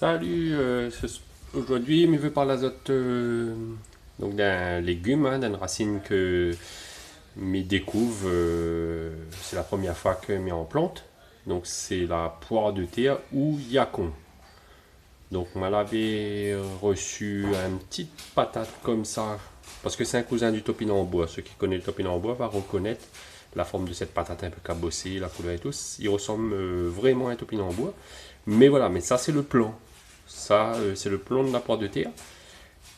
Salut, aujourd'hui, je veux parler d'azote, donc d'un légume, hein, d'une racine que je découvre. C'est la première fois que je en plante. Donc c'est la poire de terre ou yacon. Donc on l'avait reçu une petite patate comme ça, parce que c'est un cousin du topinambour en bois. Ceux qui connaissent le topinambour en bois vont reconnaître la forme de cette patate un peu cabossée, la couleur et tout. Il ressemble vraiment à un topinambour en bois. Mais voilà, mais ça c'est le plan. Ça, c'est le plan de la poire de terre.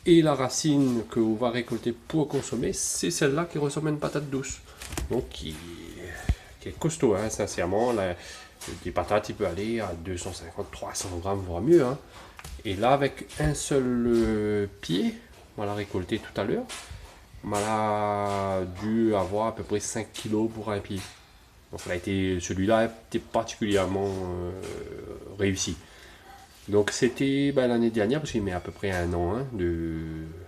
Et la racine que on va récolter pour consommer, c'est celle-là qui ressemble à une patate douce. Donc qui est costaud, hein, sincèrement. Les patates, il peut aller à 250, 300 grammes, voire mieux, hein. Et là, avec un seul pied, on va la récolter tout à l'heure. On a dû avoir à peu près 5 kilos pour un pied. Donc celui-là a été particulièrement réussi. Donc c'était l'année dernière, parce qu'il met à peu près un an, hein,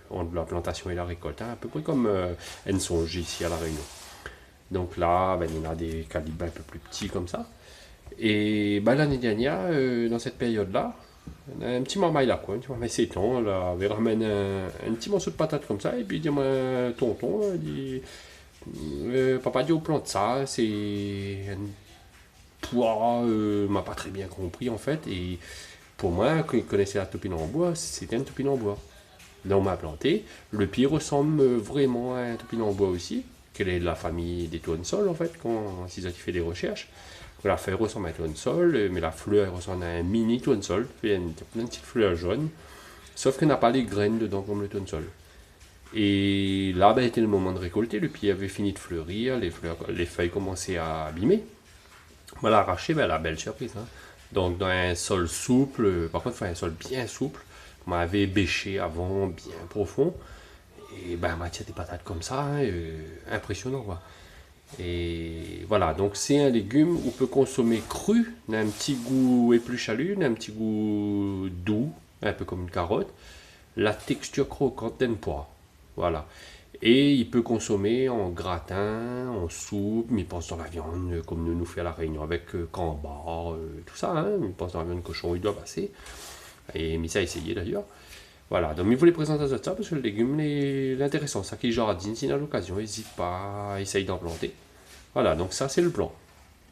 entre la plantation et la récolte, hein, à peu près comme Ensonge ici à La Réunion. Donc là, il y en a des calibres un peu plus petits comme ça. Et l'année dernière, dans cette période-là, on a un petit marmaille là, quoi, un petit marmaille s'étend, là, il ramène un petit morceau de patate comme ça, et puis il dit, moi, tonton, il dit, papa dit, on plante ça, c'est un poids, m'a pas très bien compris en fait, et pour moi, quand il connaissait la topinambour en bois, c'était un topinambour en bois. Là, on m'a planté. Le pied ressemble vraiment à un topinambour en bois aussi, qu'elle est de la famille des tournesols en fait, quand ils ont fait des recherches. La feuille ressemble à un tournesol, mais la fleur ressemble à un mini tournesol. Il y a plein de petites fleurs jaunes, sauf qu'elle n'a pas les graines dedans comme le tournesol. Et là, était le moment de récolter. Le pied avait fini de fleurir, les feuilles commençaient à abîmer. Voilà, arraché, la belle surprise, hein. Donc, dans un sol souple, par contre, il faut un sol bien souple. On m'avait bêché avant, bien profond. Et matière des patates comme ça, hein, impressionnant, quoi. Et voilà, donc c'est un légume où on peut consommer cru, d'un petit goût épluchalu, d'un petit goût doux, un peu comme une carotte. La texture croquante d'une poire. Voilà. Et il peut consommer en gratin, en soupe, mais il pense dans la viande, comme nous fait à la Réunion, avec camembert, tout ça, hein. Il pense dans la viande de cochon, il doit passer. Et mais ça a essayé d'ailleurs. Voilà, donc il vous les présente à ça, parce que le légume est intéressant. Ça qui jardine, s'il a l'occasion, n'hésite pas, essaye d'en planter. Voilà, donc ça c'est le plan.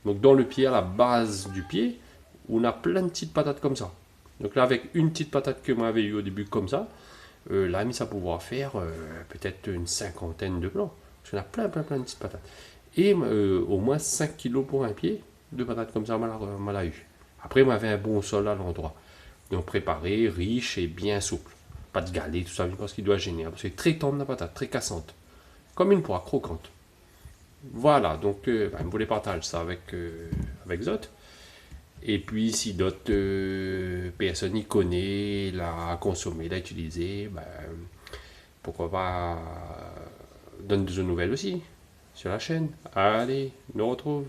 Donc dans le pied, à la base du pied, on a plein de petites patates comme ça. Donc là, avec une petite patate que moi j'avais eu au début comme ça, là, ça pouvoir faire peut-être une cinquantaine de plants. Parce qu'on a plein de petites patates. Et au moins 5 kilos pour un pied de patates comme ça, on l'a eu. Après, on avait un bon sol à l'endroit. Donc préparé, riche et bien souple. Pas de galets, tout ça, je pense qu'il doit gêner. Parce que c'est très tendre la patate, très cassante. Comme une poire croquante. Voilà, donc je voulais partager ça avec Zot. Et puis si d'autres personnes y connaissent, l'a consommé, l'a utilisé, pourquoi pas donne des nouvelles aussi sur la chaîne. Allez, nous retrouve.